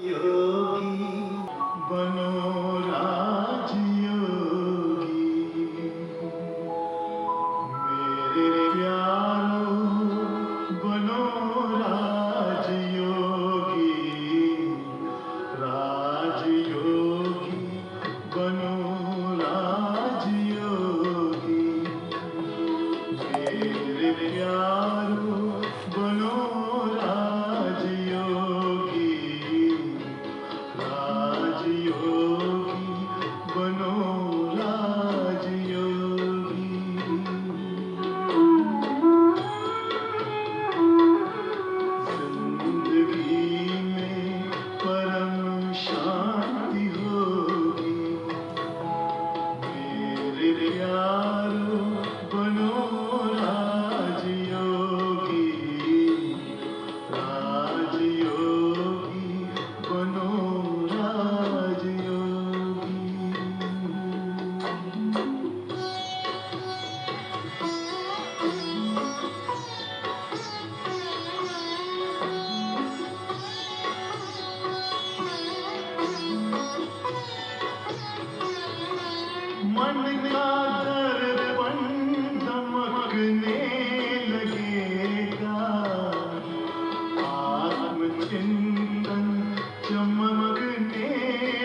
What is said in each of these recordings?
योगी बनो राजयोगी, मेरे प्यारो बनो राजयोगी, राजयोगी बनो राजयोगी, मेरे प्यारो बनो राजयोगी, राजयोगी बनो राजयोगी। जिंदगी में परम शांति होगी, मेरे प्यारो बनो राजयोगी, राजयोगी बनो राजयोगी। मन का दर्पण दमकने लगेगा, आत्मचिंतन चमकने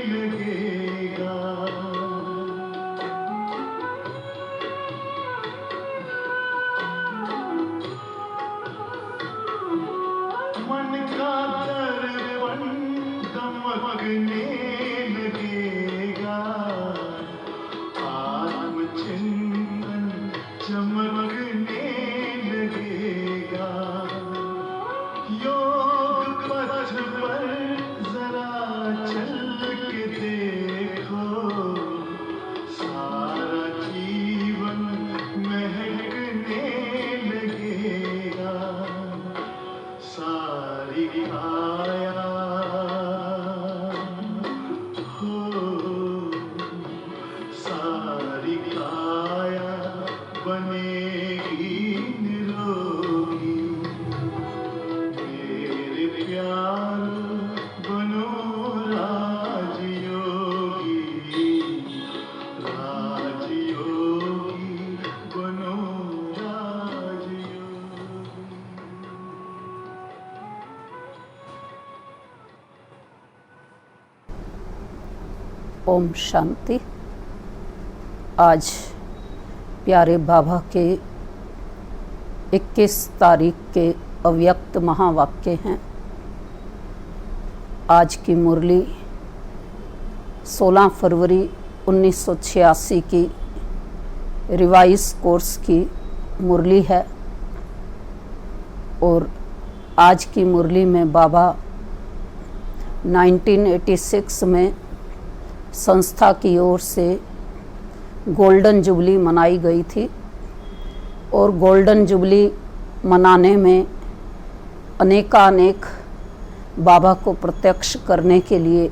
लगेगा। मन का दर्पण दमकने लगेगा, आत्मचिंतन चमकने लगेगा। योग पथ पर जरा चल के देखो, सारा जीवन महकने लगेगा। सारी काया हो, सारी काया बनेगी निरोगी, मेरे प्यारो बनो राजयोगी, राजयोगी बनो राजयोगी। ओम शांति। आज प्यारे बाबा के 21 तारीख के अव्यक्त महावाक्य हैं। आज की मुरली 16 फरवरी 1986 की रिवाइज कोर्स की मुरली है और आज की मुरली में बाबा 1986 में संस्था की ओर से गोल्डन जुबली मनाई गई थी और गोल्डन जुबली मनाने में अनेकानेक बाबा को प्रत्यक्ष करने के लिए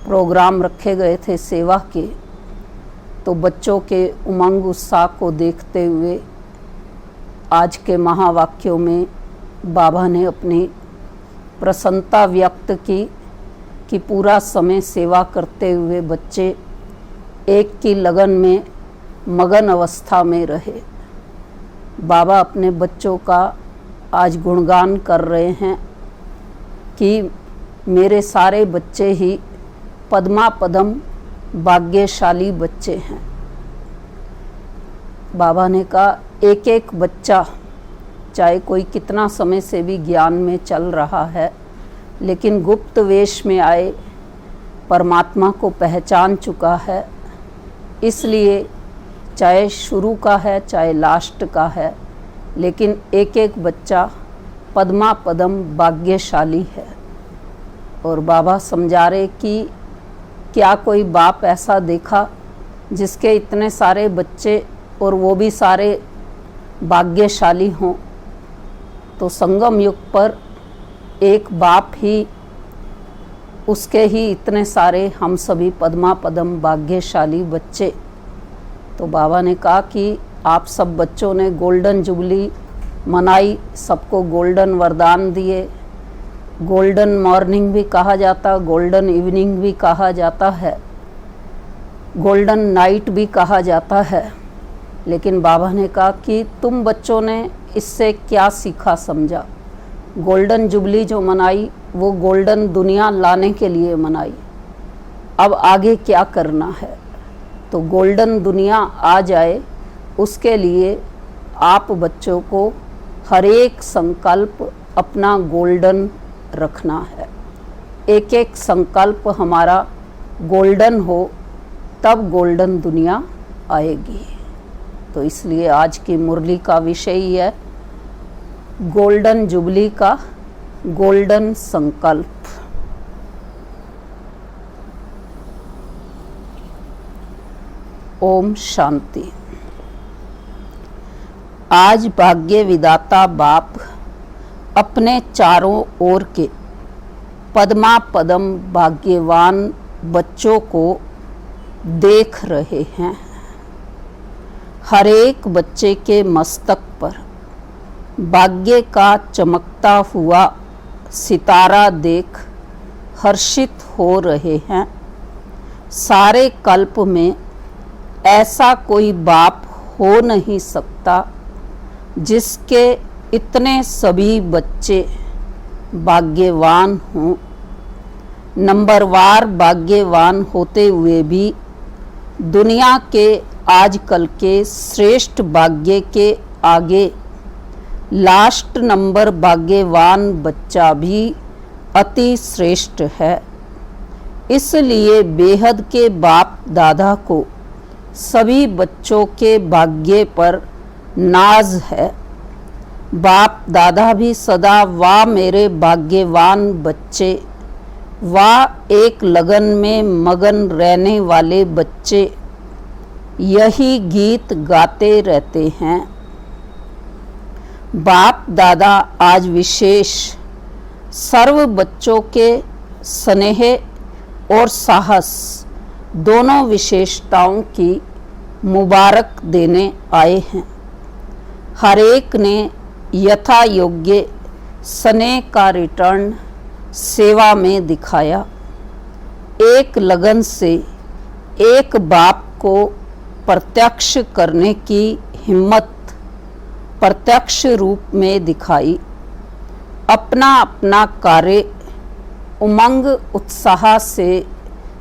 प्रोग्राम रखे गए थे सेवा के। तो बच्चों के उमंग उत्साह को देखते हुए आज के महावाक्यों में बाबा ने अपनी प्रसन्नता व्यक्त की कि पूरा समय सेवा करते हुए बच्चे एक की लगन में मगन अवस्था में रहे। बाबा अपने बच्चों का आज गुणगान कर रहे हैं कि मेरे सारे बच्चे ही पद्मा पदम भाग्यशाली बच्चे हैं। बाबा ने कहा एक एक बच्चा चाहे कोई कितना समय से भी ज्ञान में चल रहा है, लेकिन गुप्त वेश में आए परमात्मा को पहचान चुका है। इसलिए चाहे शुरू का है चाहे लास्ट का है, लेकिन एक एक बच्चा पद्मा पदम भाग्यशाली है। और बाबा समझा रहे कि क्या कोई बाप ऐसा देखा जिसके इतने सारे बच्चे और वो भी सारे भाग्यशाली हों। तो संगम युग पर एक बाप ही, उसके ही इतने सारे हम सभी पद्मा पदम भाग्यशाली बच्चे। तो बाबा ने कहा कि आप सब बच्चों ने गोल्डन जुबली मनाई, सबको गोल्डन वरदान दिए, गोल्डन मॉर्निंग भी कहा जाता, गोल्डन इवनिंग भी कहा जाता है, गोल्डन नाइट भी कहा जाता है। लेकिन बाबा ने कहा कि तुम बच्चों ने इससे क्या सीखा समझा। गोल्डन जुबली जो मनाई वो गोल्डन दुनिया लाने के लिए मनाई। अब आगे क्या करना है, तो गोल्डन दुनिया आ जाए उसके लिए आप बच्चों को हर एक संकल्प अपना गोल्डन रखना है। एक एक संकल्प हमारा गोल्डन हो, तब गोल्डन दुनिया आएगी। तो इसलिए आज की मुरली का विषय ही है गोल्डन जुबली का गोल्डन संकल्प। ओम शांति। आज भाग्य विदाता बाप अपने चारों ओर के पद्मा पदम भाग्यवान बच्चों को देख रहे हैं। हर एक बच्चे के मस्तक पर भाग्य का चमकता हुआ सितारा देख हर्षित हो रहे हैं। सारे कल्प में ऐसा कोई बाप हो नहीं सकता जिसके इतने सभी बच्चे भाग्यवान हों। नंबरवार भाग्यवान होते हुए भी दुनिया के आजकल के श्रेष्ठ भाग्य के आगे लास्ट नंबर भाग्यवान बच्चा भी अति श्रेष्ठ है। इसलिए बेहद के बाप दादा को सभी बच्चों के भाग्य पर नाज है। बाप दादा भी सदा वाह मेरे भाग्यवान बच्चे, वाह एक लगन में मगन रहने वाले बच्चे, यही गीत गाते रहते हैं। बाप दादा आज विशेष सर्व बच्चों के स्नेह और साहस दोनों विशेषताओं की मुबारक देने आए हैं। हर एक ने यथा योग्य स्नेह का रिटर्न सेवा में दिखाया। एक लगन से एक बाप को प्रत्यक्ष करने की हिम्मत प्रत्यक्ष रूप में दिखाई। अपना अपना कार्य उमंग उत्साह से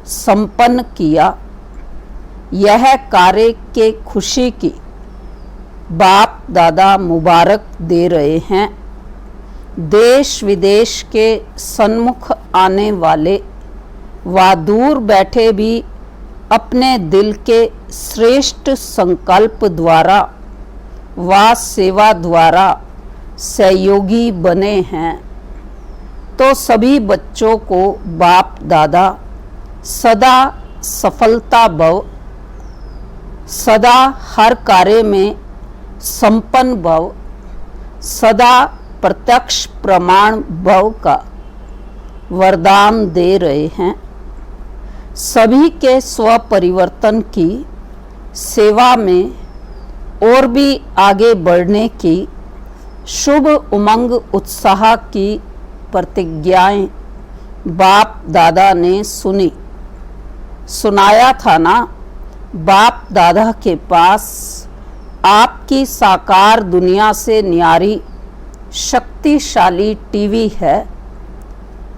संपन्न किया। यह कार्य के खुशी की बाप दादा मुबारक दे रहे हैं। देश विदेश के सन्मुख आने वाले व दूर बैठे भी अपने दिल के श्रेष्ठ संकल्प द्वारा व सेवा द्वारा सहयोगी बने हैं। तो सभी बच्चों को बाप दादा सदा सफलता भव, सदा हर कार्य में संपन्न भव, सदा प्रत्यक्ष प्रमाण भव का वरदान दे रहे हैं। सभी के स्व परिवर्तन की सेवा में और भी आगे बढ़ने की शुभ उमंग उत्साह की प्रतिज्ञाएं बाप दादा ने सुनाया था ना। बाप दादा के पास आपकी साकार दुनिया से न्यारी शक्तिशाली टीवी है।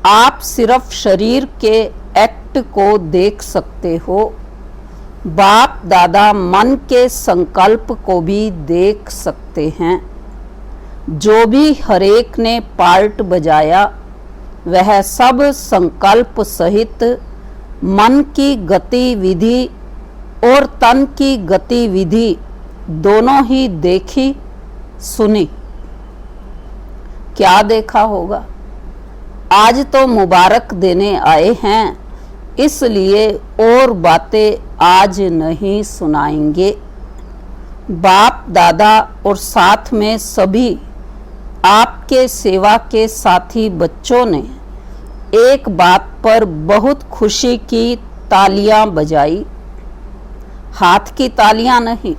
आप सिर्फ शरीर के एक्ट को देख सकते हो, बाप दादा मन के संकल्प को भी देख सकते हैं। जो भी हरेक ने पार्ट बजाया वह सब संकल्प सहित मन की गतिविधि और तन की गतिविधि दोनों ही देखी सुनी। क्या देखा होगा? आज तो मुबारक देने आए हैं, इसलिए और बातें आज नहीं सुनाएंगे। बाप दादा और साथ में सभी आपके सेवा के साथी बच्चों ने एक बात पर बहुत खुशी की तालियां बजाई। हाथ की तालियां नहीं,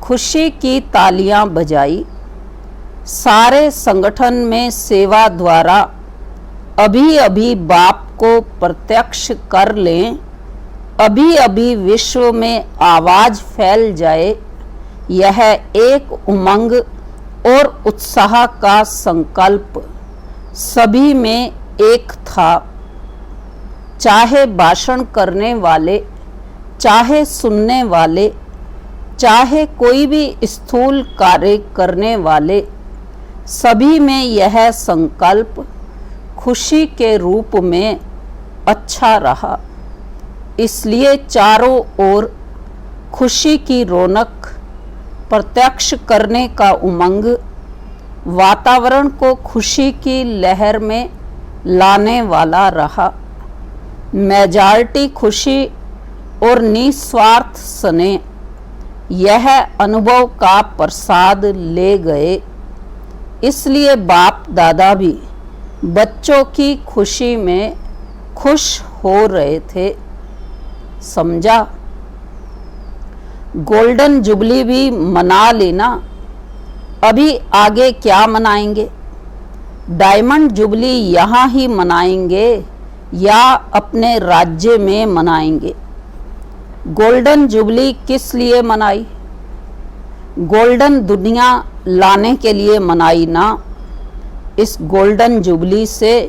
खुशी की तालियां बजाई। सारे संगठन में सेवा द्वारा अभी अभी बाप को प्रत्यक्ष कर लें, अभी अभी विश्व में आवाज फैल जाए, यह एक उमंग और उत्साह का संकल्प सभी में एक था। चाहे भाषण करने वाले, चाहे सुनने वाले, चाहे कोई भी स्थूल कार्य करने वाले, सभी में यह संकल्प खुशी के रूप में अच्छा रहा। इसलिए चारों ओर खुशी की रौनक, प्रत्यक्ष करने का उमंग, वातावरण को खुशी की लहर में लाने वाला रहा। मेजॉरिटी खुशी और निस्वार्थ स्नेह यह अनुभव का प्रसाद ले गए। इसलिए बाप दादा भी बच्चों की खुशी में खुश हो रहे थे। समझा? गोल्डन जुबली भी मना लेना, अभी आगे क्या मनाएंगे? डायमंड जुबली यहाँ ही मनाएंगे या अपने राज्य में मनाएंगे? गोल्डन जुबली किस लिए मनाई? गोल्डन दुनिया लाने के लिए मनाई ना। इस गोल्डन जुबली से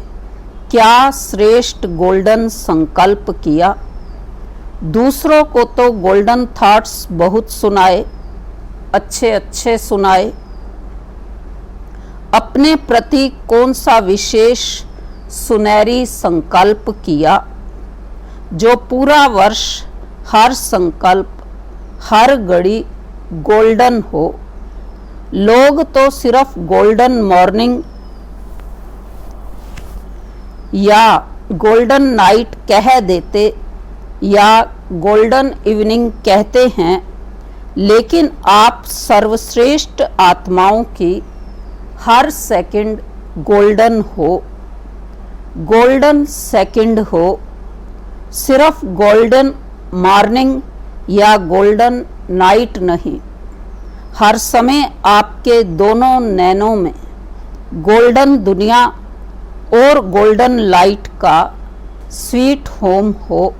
क्या श्रेष्ठ गोल्डन संकल्प किया। दूसरों को तो गोल्डन थॉट्स बहुत सुनाए, अच्छे अच्छे सुनाए। अपने प्रति कौन सा विशेष सुनहरी संकल्प किया जो पूरा वर्ष हर संकल्प, हर घड़ी गोल्डन हो। लोग तो सिर्फ गोल्डन मॉर्निंग या गोल्डन नाइट कह देते या गोल्डन इवनिंग कहते हैं, लेकिन आप सर्वश्रेष्ठ आत्माओं की हर सेकंड गोल्डन हो, गोल्डन सेकंड हो। सिर्फ गोल्डन मॉर्निंग या गोल्डन नाइट नहीं, हर समय आपके दोनों नैनों में गोल्डन दुनिया और गोल्डन लाइट का स्वीट होम हो।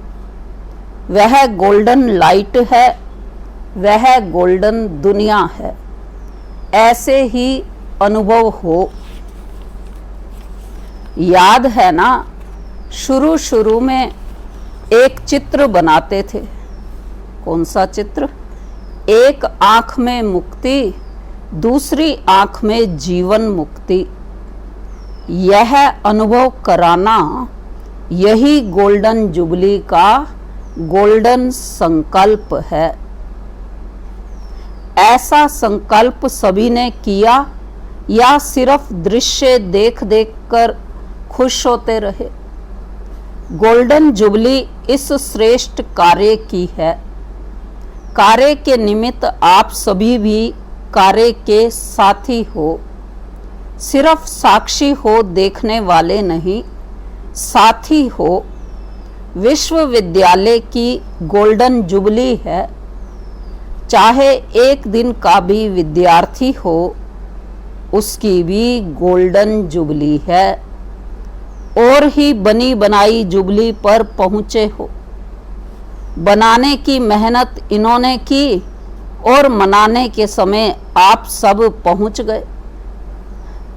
वह गोल्डन लाइट है, वह गोल्डन दुनिया है। ऐसे ही अनुभव हो। याद है ना, शुरू शुरू में एक चित्र बनाते थे। कौन सा चित्र? एक आंख में मुक्ति, दूसरी आंख में जीवन मुक्ति। यह अनुभव कराना, यही गोल्डन जुबली का गोल्डन संकल्प है। ऐसा संकल्प सभी ने किया या सिर्फ दृश्य देख देख कर खुश होते रहे? गोल्डन जुबली इस श्रेष्ठ कार्य की है। कार्य के निमित्त आप सभी भी कार्य के साथी हो। सिर्फ साक्षी हो, देखने वाले नहीं, साथी हो। विश्वविद्यालय की गोल्डन जुबली है। चाहे एक दिन का भी विद्यार्थी हो, उसकी भी गोल्डन जुबली है। और ही बनी बनाई जुबली पर पहुँचे हो। बनाने की मेहनत इन्होंने की और मनाने के समय आप सब पहुँच गए।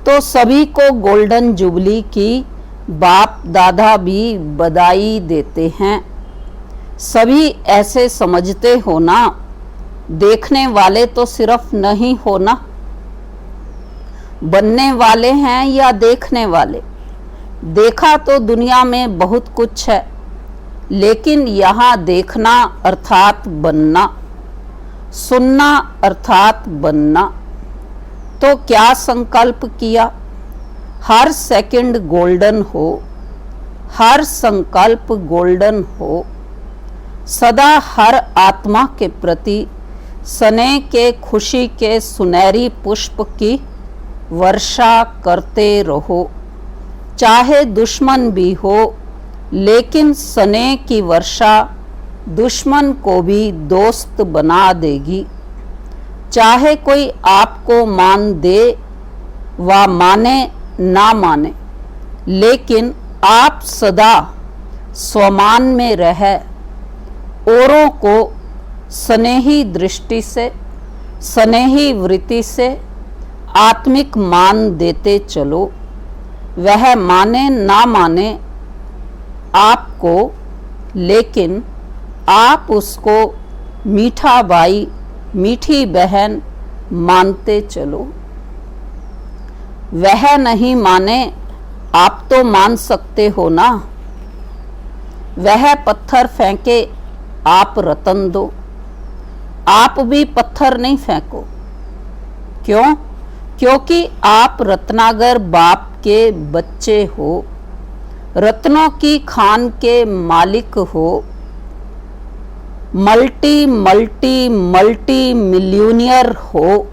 तो सभी को गोल्डन जुबली की बाप दादा भी बधाई देते हैं। सभी ऐसे समझते हो ना, देखने वाले तो सिर्फ नहीं हो ना। बनने वाले हैं या देखने वाले? देखा तो दुनिया में बहुत कुछ है, लेकिन यहाँ देखना अर्थात बनना, सुनना अर्थात बनना। तो क्या संकल्प किया? हर सेकंड गोल्डन हो, हर संकल्प गोल्डन हो। सदा हर आत्मा के प्रति स्नेह के, खुशी के सुनहरी पुष्प की वर्षा करते रहो। चाहे दुश्मन भी हो, लेकिन स्नेह की वर्षा दुश्मन को भी दोस्त बना देगी। चाहे कोई आपको मान दे व माने ना माने, लेकिन आप सदा स्वमान में रह औरों को स्नेही दृष्टि से, स्नेही वृत्ति से आत्मिक मान देते चलो। वह माने ना माने आपको, लेकिन आप उसको मीठा भाई, मीठी बहन मानते चलो। वह नहीं माने आप तो मान सकते हो ना। वह पत्थर फेंके आप रतन दो, आप भी पत्थर नहीं फेंको। क्यों? क्योंकि आप रत्नागर बाप के बच्चे हो, रत्नों की खान के मालिक हो, मल्टी मल्टी मल्टी मिलियनियर हो,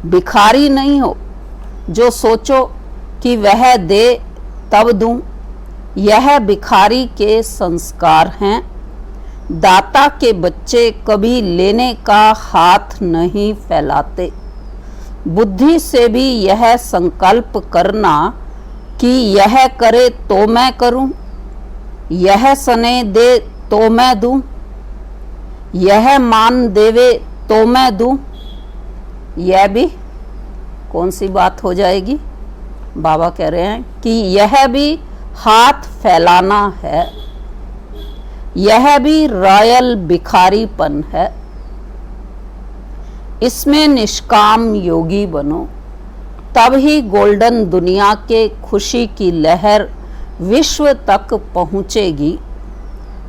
भिखारी नहीं हो जो सोचो कि वह दे तब दूं। यह भिखारी के संस्कार हैं। दाता के बच्चे कभी लेने का हाथ नहीं फैलाते। बुद्धि से भी यह संकल्प करना कि यह करे तो मैं करूं, यह स्नेह दे तो मैं दूं, यह मान देवे तो मैं दूं, यह भी कौन सी बात हो जाएगी? बाबा कह रहे हैं कि यह भी हाथ फैलाना है, यह भी रॉयल भिखारीपन है। इसमें निष्काम योगी बनो, तब ही गोल्डन दुनिया के खुशी की लहर विश्व तक पहुंचेगी।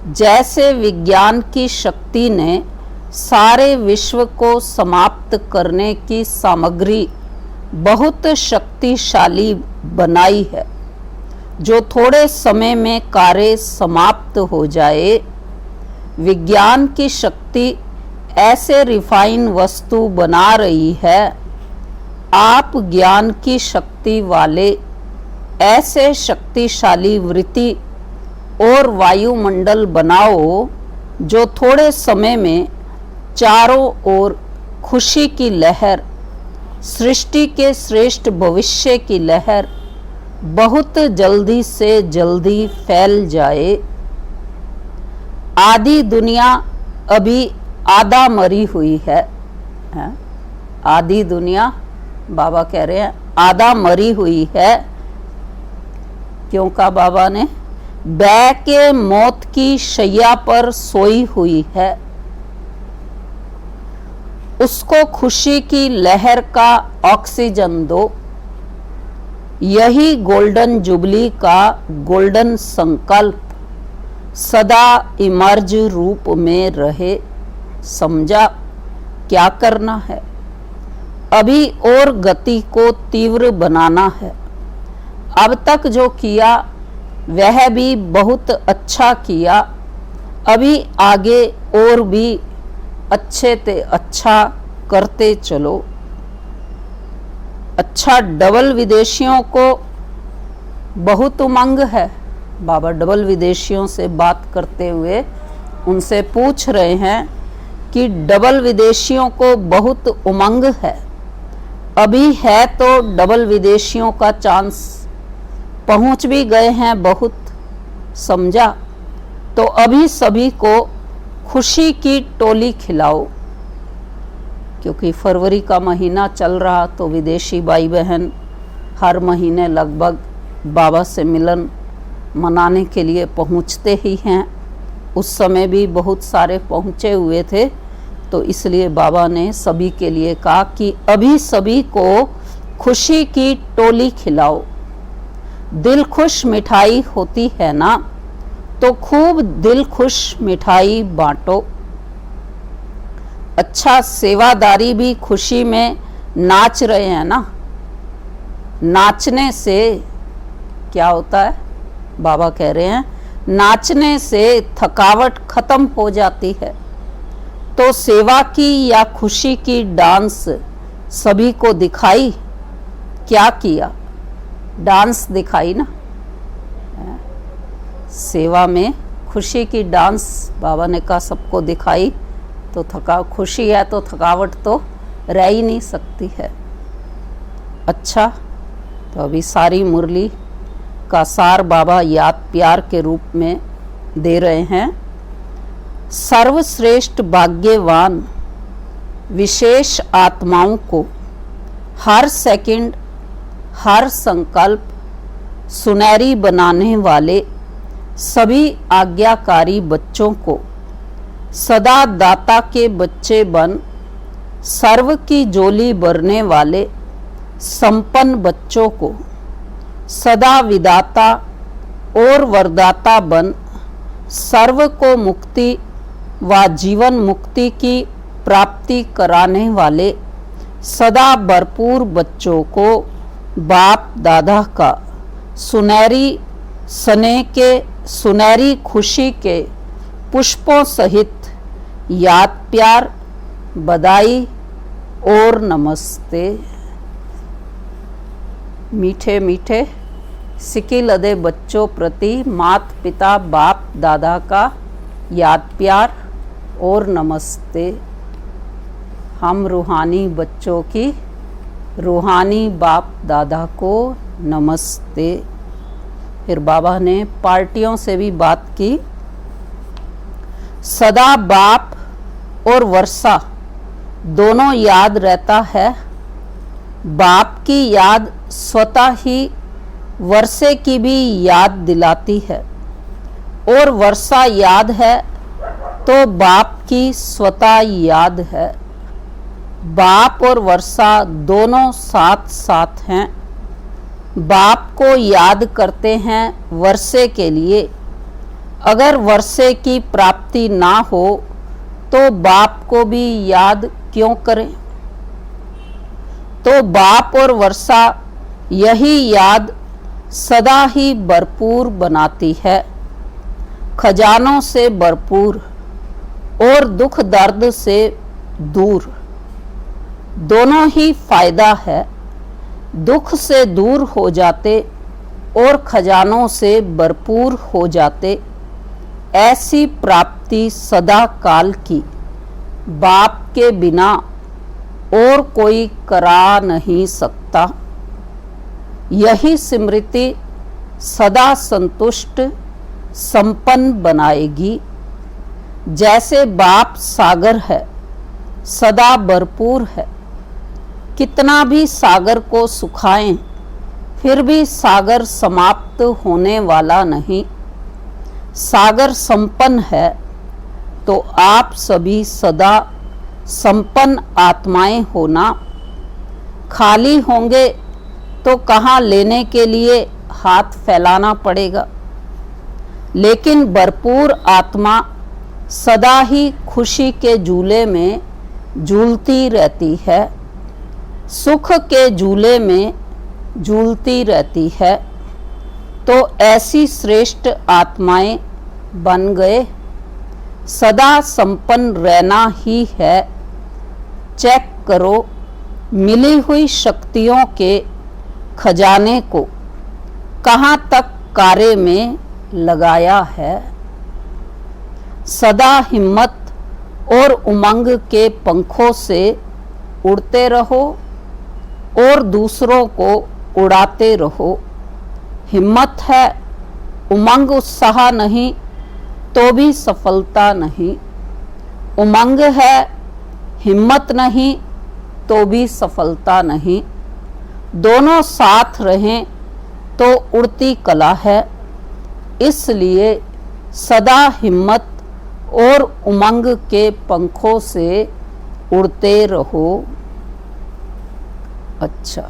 जैसे विज्ञान की शक्ति ने सारे विश्व को समाप्त करने की सामग्री बहुत शक्तिशाली बनाई है, जो थोड़े समय में कार्य समाप्त हो जाए। विज्ञान की शक्ति ऐसे रिफाइन वस्तु बना रही है। आप ज्ञान की शक्ति वाले ऐसे शक्तिशाली वृत्ति और वायुमंडल बनाओ जो थोड़े समय में चारों ओर खुशी की लहर, सृष्टि के श्रेष्ठ भविष्य की लहर बहुत जल्दी से जल्दी फैल जाए। आधी दुनिया अभी आधा मरी हुई है। आधी दुनिया, बाबा कह रहे हैं, आधा मरी हुई है। क्यों कहा बाबा ने? बह के मौत की शैया पर सोई हुई है। उसको खुशी की लहर का ऑक्सीजन दो। यही गोल्डन जुबली का गोल्डन संकल्प सदा इमर्ज रूप में रहे। समझा क्या करना है? अभी और गति को तीव्र बनाना है। अब तक जो किया वह भी बहुत अच्छा किया। अभी आगे और भी अच्छे ते अच्छा करते चलो। अच्छा, डबल विदेशियों को बहुत उमंग है। बाबा डबल विदेशियों से बात करते हुए उनसे पूछ रहे हैं कि डबल विदेशियों को बहुत उमंग है। अभी है तो डबल विदेशियों का चांस, पहुंच भी गए हैं बहुत। समझा? तो अभी सभी को खुशी की टोली खिलाओ, क्योंकि फरवरी का महीना चल रहा तो विदेशी भाई बहन हर महीने लगभग बाबा से मिलन मनाने के लिए पहुंचते ही हैं। उस समय भी बहुत सारे पहुंचे हुए थे, तो इसलिए बाबा ने सभी के लिए कहा कि अभी सभी को खुशी की टोली खिलाओ। दिल खुश मिठाई होती है ना, तो खूब दिल खुश मिठाई बांटो। अच्छा, सेवादारी भी खुशी में नाच रहे हैं ना। नाचने से क्या होता है? बाबा कह रहे हैं नाचने से थकावट खत्म हो जाती है। तो सेवा की या खुशी की डांस सभी को दिखाई। क्या किया? डांस दिखाई ना। सेवा में खुशी की डांस बाबा ने कहा सबको दिखाई। तो खुशी है तो थकावट तो रह ही नहीं सकती है। अच्छा, तो अभी सारी मुरली का सार बाबा याद प्यार के रूप में दे रहे हैं। सर्वश्रेष्ठ भाग्यवान विशेष आत्माओं को हर सेकंड, हर संकल्प सुनहरी बनाने वाले सभी आज्ञाकारी बच्चों को सदा दाता के बच्चे बन सर्व की झोली भरने वाले संपन्न बच्चों को सदा विदाता और वरदाता बन सर्व को मुक्ति व जीवन मुक्ति की प्राप्ति कराने वाले सदा भरपूर बच्चों को बाप दादा का सुनहरी स्नेह के सुनहरी खुशी के पुष्पों सहित याद प्यार, बधाई और नमस्ते। मीठे मीठे सिकी लदे बच्चों प्रति मात पिता बाप दादा का याद प्यार और नमस्ते। हम रूहानी बच्चों की रूहानी बाप दादा को नमस्ते। फिर बाबा ने पार्टियों से भी बात की। सदा बाप और वर्षा दोनों याद रहता है। बाप की याद स्वतः ही वर्षे की भी याद दिलाती है और वर्षा याद है तो बाप की स्वतः याद है। बाप और वर्षा दोनों साथ साथ हैं। बाप को याद करते हैं वर्षे के लिए। अगर वर्षे की प्राप्ति ना हो तो बाप को भी याद क्यों करें। तो बाप और वर्षा यही याद सदा ही भरपूर बनाती है, खजानों से भरपूर और दुख दर्द से दूर। दोनों ही फायदा है। दुख से दूर हो जाते और खजानों से भरपूर हो जाते। ऐसी प्राप्ति सदा काल की बाप के बिना और कोई करा नहीं सकता। यही स्मृति सदा संतुष्ट संपन्न बनाएगी। जैसे बाप सागर है, सदा भरपूर है। कितना भी सागर को सुखाएं फिर भी सागर समाप्त होने वाला नहीं। सागर संपन्न है तो आप सभी सदा संपन्न आत्माएं होना। खाली होंगे तो कहाँ लेने के लिए हाथ फैलाना पड़ेगा। लेकिन भरपूर आत्मा सदा ही खुशी के झूले में झूलती रहती है, सुख के झूले में झूलती रहती है। तो ऐसी श्रेष्ठ आत्माएं बन गए। सदा संपन्न रहना ही है। चेक करो मिली हुई शक्तियों के खजाने को कहाँ तक कार्य में लगाया है। सदा हिम्मत और उमंग के पंखों से उड़ते रहो और दूसरों को उड़ाते रहो। हिम्मत है, उमंग उत्साह नहीं तो भी सफलता नहीं। उमंग है, हिम्मत नहीं तो भी सफलता नहीं। दोनों साथ रहें तो उड़ती कला है। इसलिए सदा हिम्मत और उमंग के पंखों से उड़ते रहो। अच्छा,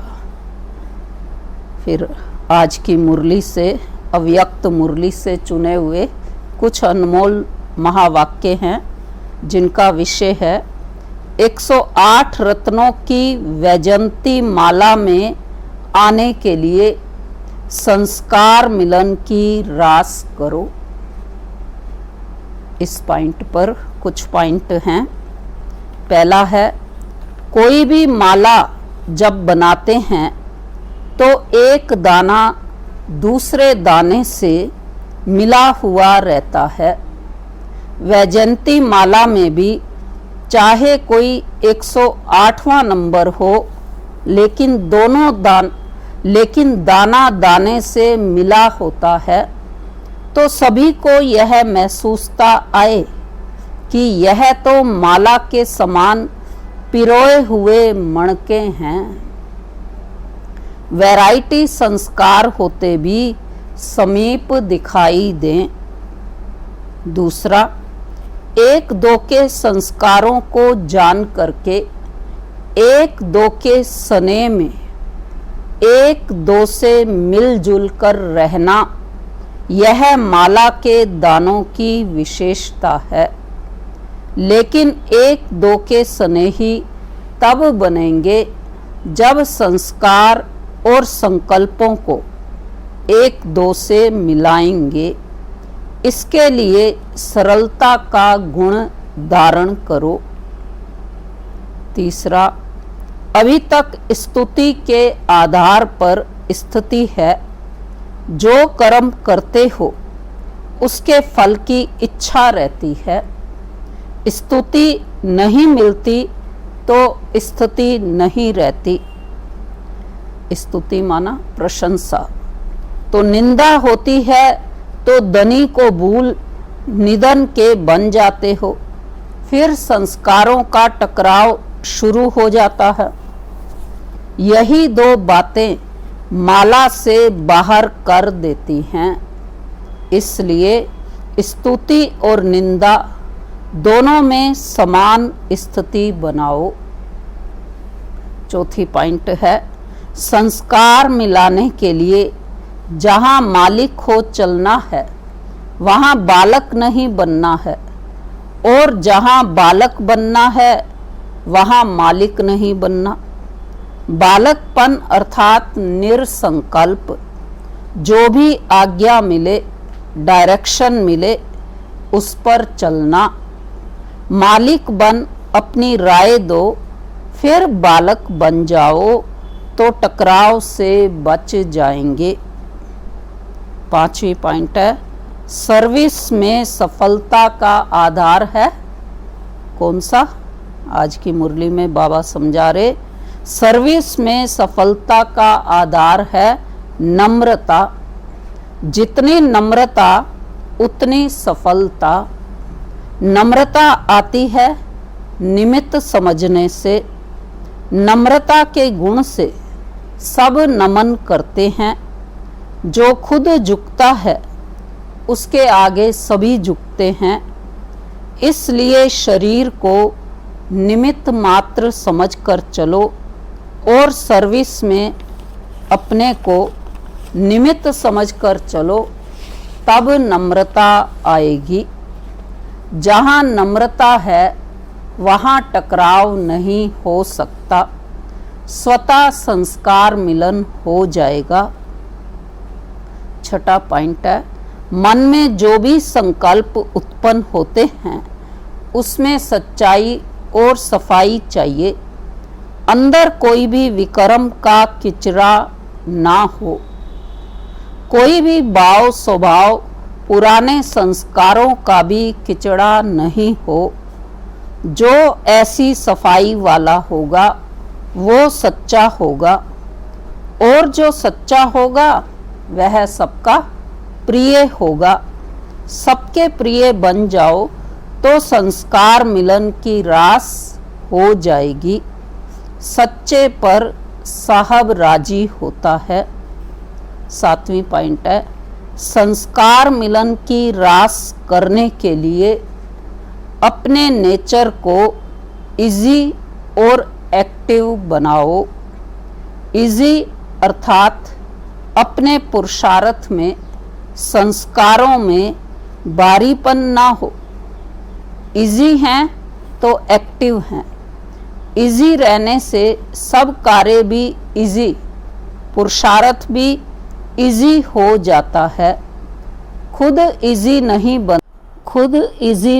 फिर आज की मुरली से, अव्यक्त मुरली से चुने हुए कुछ अनमोल महावाक्य हैं जिनका विषय है 108 रत्नों की वैजयंती माला में आने के लिए संस्कार मिलन की रास करो। इस पॉइंट पर कुछ पॉइंट हैं। पहला है, कोई भी माला जब बनाते हैं तो एक दाना दूसरे दाने से मिला हुआ रहता है। वैजयंती माला में भी चाहे कोई 108वां नंबर हो, लेकिन लेकिन दाना दाने से मिला होता है, तो सभी को यह महसूसता आए कि यह तो माला के समान पिरोए हुए मणके हैं। वैरायटी संस्कार होते भी समीप दिखाई दें। दूसरा, एक दो के संस्कारों को जान करके एक दो के सने में एक दो से मिलजुल कर रहना, यह माला के दानों की विशेषता है। लेकिन एक दो के सने ही तब बनेंगे जब संस्कार और संकल्पों को एक दो से मिलाएंगे। इसके लिए सरलता का गुण धारण करो। तीसरा, अभी तक स्तुति के आधार पर स्थिति है। जो कर्म करते हो उसके फल की इच्छा रहती है। स्तुति नहीं मिलती तो स्थिति नहीं रहती। स्तुति माना प्रशंसा, तो निंदा होती है तो धनी को भूल निधन के बन जाते हो। फिर संस्कारों का टकराव शुरू हो जाता है। यही दो बातें माला से बाहर कर देती हैं। इसलिए स्तुति और निंदा दोनों में समान स्थिति बनाओ। चौथी पॉइंट है, संस्कार मिलाने के लिए जहाँ मालिक हो चलना है वहाँ बालक नहीं बनना है, और जहाँ बालक बनना है वहाँ मालिक नहीं बनना। बालकपन अर्थात निरसंकल्प, जो भी आज्ञा मिले, डायरेक्शन मिले, उस पर चलना। मालिक बन अपनी राय दो, फिर बालक बन जाओ तो टकराव से बच जाएंगे। पांचवी पॉइंट है, सर्विस में सफलता का आधार है। कौन सा? आज की मुरली में बाबा समझा रहे, सर्विस में सफलता का आधार है नम्रता। जितनी नम्रता उतनी सफलता। नम्रता आती है निमित्त समझने से। नम्रता के गुण से सब नमन करते हैं। जो खुद झुकता है उसके आगे सभी झुकते हैं। इसलिए शरीर को निमित्त मात्र समझकर चलो और सर्विस में अपने को निमित्त समझकर चलो, तब नम्रता आएगी। जहाँ नम्रता है वहाँ टकराव नहीं हो सकता, स्वतः संस्कार मिलन हो जाएगा। छठा पॉइंट है, मन में जो भी संकल्प उत्पन्न होते हैं उसमें सच्चाई और सफाई चाहिए। अंदर कोई भी विक्रम का किचरा ना हो। कोई भी भाव स्वभाव पुराने संस्कारों का भी किचड़ा नहीं हो। जो ऐसी सफाई वाला होगा वो सच्चा होगा, और जो सच्चा होगा वह सबका प्रिय होगा। सबके प्रिय बन जाओ तो संस्कार मिलन की रास हो जाएगी। सच्चे पर साहब राजी होता है। सातवीं पॉइंट है, संस्कार मिलन की रास करने के लिए अपने नेचर को इजी और एक्टिव बनाओ। इजी अर्थात अपने पुरुषार्थ में, संस्कारों में बारीपन ना हो। इजी हैं तो एक्टिव हैं। इजी रहने से सब कार्य भी इजी, पुरुषार्थ भी इजी हो जाता है। खुद इजी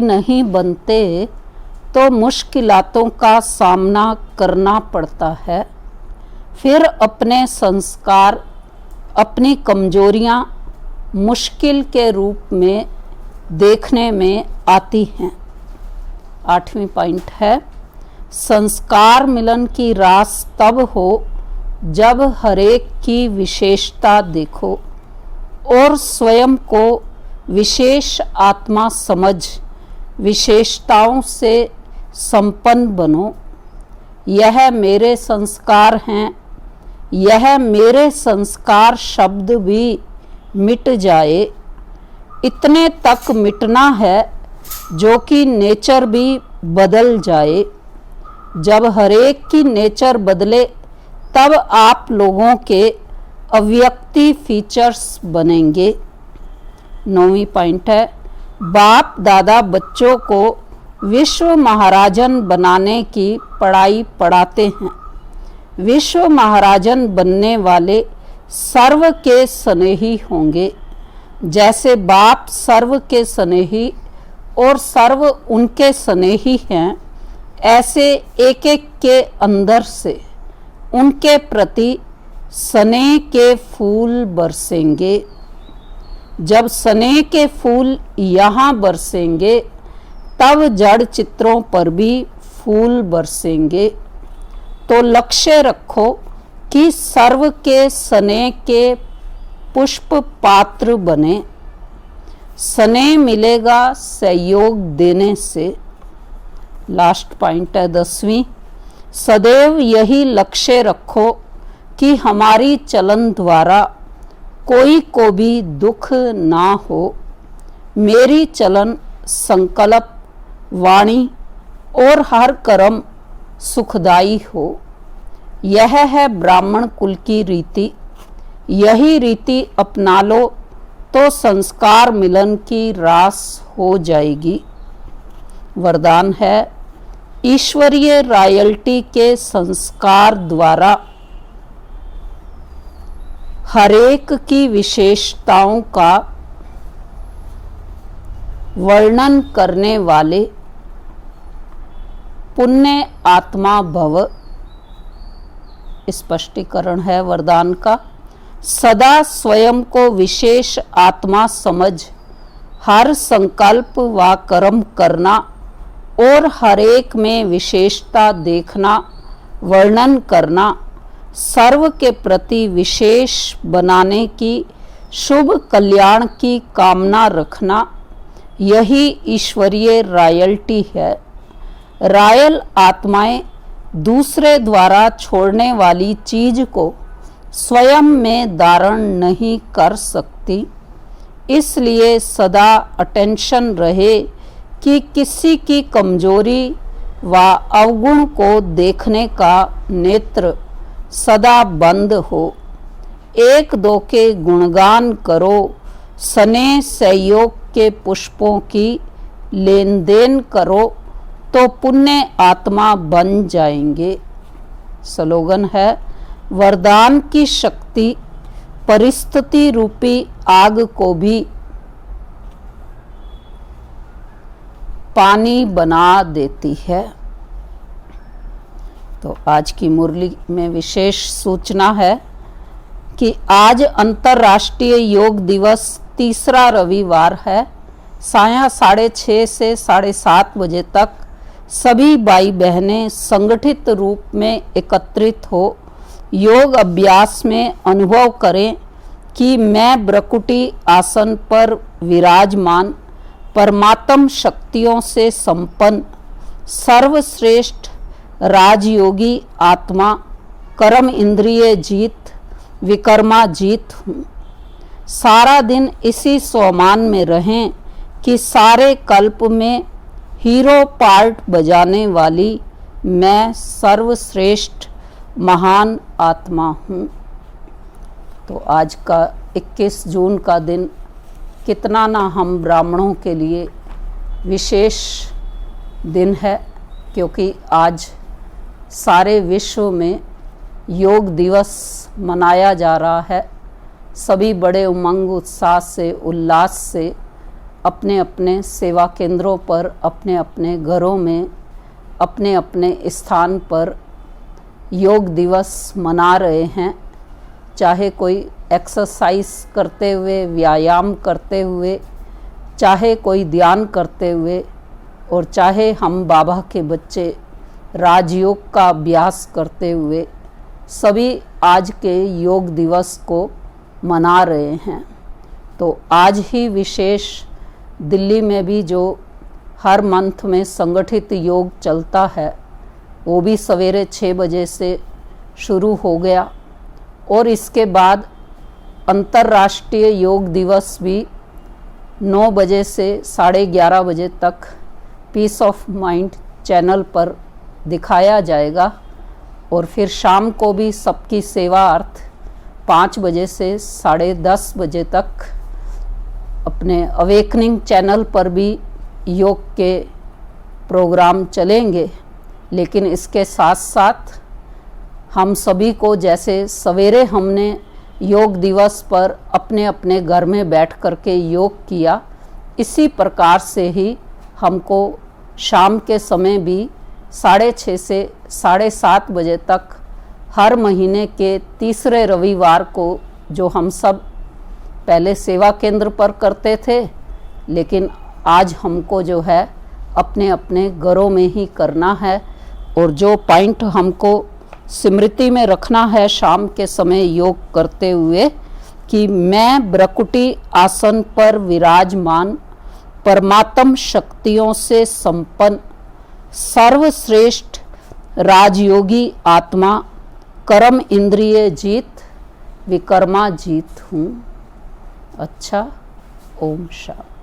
नहीं बनते तो मुश्किलातों का सामना करना पड़ता है। फिर अपने संस्कार, अपनी कमजोरियां मुश्किल के रूप में देखने में आती हैं। आठवीं पॉइंट है, संस्कार मिलन की रास तब हो जब हरेक की विशेषता देखो और स्वयं को विशेष आत्मा समझ विशेषताओं से संपन्न बनो। यह मेरे संस्कार हैं, यह मेरे संस्कार शब्द भी मिट जाए, इतने तक मिटना है जो कि नेचर भी बदल जाए। जब हरेक की नेचर बदले तब आप लोगों के अव्यक्ति फीचर्स बनेंगे। 9वीं पॉइंट है, बाप दादा बच्चों को विश्व महाराजन बनाने की पढ़ाई पढ़ाते हैं। विश्व महाराजन बनने वाले सर्व के स्नेही होंगे। जैसे बाप सर्व के स्नेही और सर्व उनके स्नेही हैं, ऐसे एक एक के अंदर से उनके प्रति स्नेह के फूल बरसेंगे। जब स्नेह के फूल यहाँ बरसेंगे तब जड़ चित्रों पर भी फूल बरसेंगे। तो लक्ष्य रखो कि सर्व के स्नेह के पुष्प पात्र बने। स्नेह मिलेगा सहयोग देने से। लास्ट पॉइंट है 10वीं, सदैव यही लक्ष्य रखो कि हमारी चलन द्वारा कोई को भी दुख ना हो। मेरी चलन, संकल्प, वाणी और हर कर्म सुखदायी हो। यह है ब्राह्मण कुल की रीति। यही रीति अपना लो तो संस्कार मिलन की रास हो जाएगी। वरदान है, ईश्वरीय रॉयल्टी के संस्कार द्वारा हरेक की विशेषताओं का वर्णन करने वाले पुण्य आत्मा भव। स्पष्टीकरण है वरदान का, सदा स्वयं को विशेष आत्मा समझ हर संकल्प व कर्म करना और हर एक में विशेषता देखना, वर्णन करना, सर्व के प्रति विशेष बनाने की शुभ कल्याण की कामना रखना, यही ईश्वरीय रॉयल्टी है। रॉयल आत्माएं दूसरे द्वारा छोड़ने वाली चीज को स्वयं में धारण नहीं कर सकती। इसलिए सदा अटेंशन रहे कि किसी की कमजोरी व अवगुण को देखने का नेत्र सदा बंद हो। एक दो के गुणगान करो, स्नेह सहयोग के पुष्पों की लेन देन करो तो पुण्य आत्मा बन जाएंगे। स्लोगन है, वरदान की शक्ति परिस्थिति रूपी आग को भी पानी बना देती है। तो आज की मुरली में विशेष सूचना है कि आज अंतर्राष्ट्रीय योग दिवस तीसरा रविवार है। सायं 6:30 से 7:30 बजे तक सभी भाई बहनें संगठित रूप में एकत्रित हो योग अभ्यास में अनुभव करें कि मैं ब्रकुटी आसन पर विराजमान परमात्म शक्तियों से संपन्न सर्वश्रेष्ठ राजयोगी आत्मा कर्म इंद्रिय जीत विकर्मा जीत हूँ। सारा दिन इसी स्वमान में रहें कि सारे कल्प में हीरो पार्ट बजाने वाली मैं सर्वश्रेष्ठ महान आत्मा हूँ। तो आज का 21 जून का दिन कितना ना हम ब्राह्मणों के लिए विशेष दिन है, क्योंकि आज सारे विश्व में योग दिवस मनाया जा रहा है। सभी बड़े उमंग उत्साह से उल्लास से अपने अपने सेवा केंद्रों पर, अपने अपने घरों में, अपने अपने स्थान पर योग दिवस मना रहे हैं। चाहे कोई एक्सरसाइज करते हुए, व्यायाम करते हुए, चाहे कोई ध्यान करते हुए, और चाहे हम बाबा के बच्चे राजयोग का अभ्यास करते हुए, सभी आज के योग दिवस को मना रहे हैं। तो आज ही विशेष दिल्ली में भी जो हर मंथ में संगठित योग चलता है वो भी सवेरे 6 बजे से शुरू हो गया और इसके बाद अंतर्राष्ट्रीय योग दिवस भी 9 बजे से 11:30 बजे तक पीस ऑफ माइंड चैनल पर दिखाया जाएगा और फिर शाम को भी सबकी सेवा अर्थ 5 बजे से 10:30 बजे तक अपने अवेकनिंग चैनल पर भी योग के प्रोग्राम चलेंगे। लेकिन इसके साथ साथ हम सभी को जैसे सवेरे हमने योग दिवस पर अपने अपने घर में बैठ कर के योग किया, इसी प्रकार से ही हमको शाम के समय भी 6:30 से 7:30 बजे तक हर महीने के तीसरे रविवार को, जो हम सब पहले सेवा केंद्र पर करते थे, लेकिन आज हमको जो है अपने अपने घरों में ही करना है। और जो पॉइंट हमको स्मृति में रखना है शाम के समय योग करते हुए कि मैं ब्रकुटी आसन पर विराजमान परमात्म शक्तियों से संपन्न सर्वश्रेष्ठ राजयोगी आत्मा कर्म इंद्रिय जीत विकर्मा जीत हूँ। अच्छा, ओम शांति।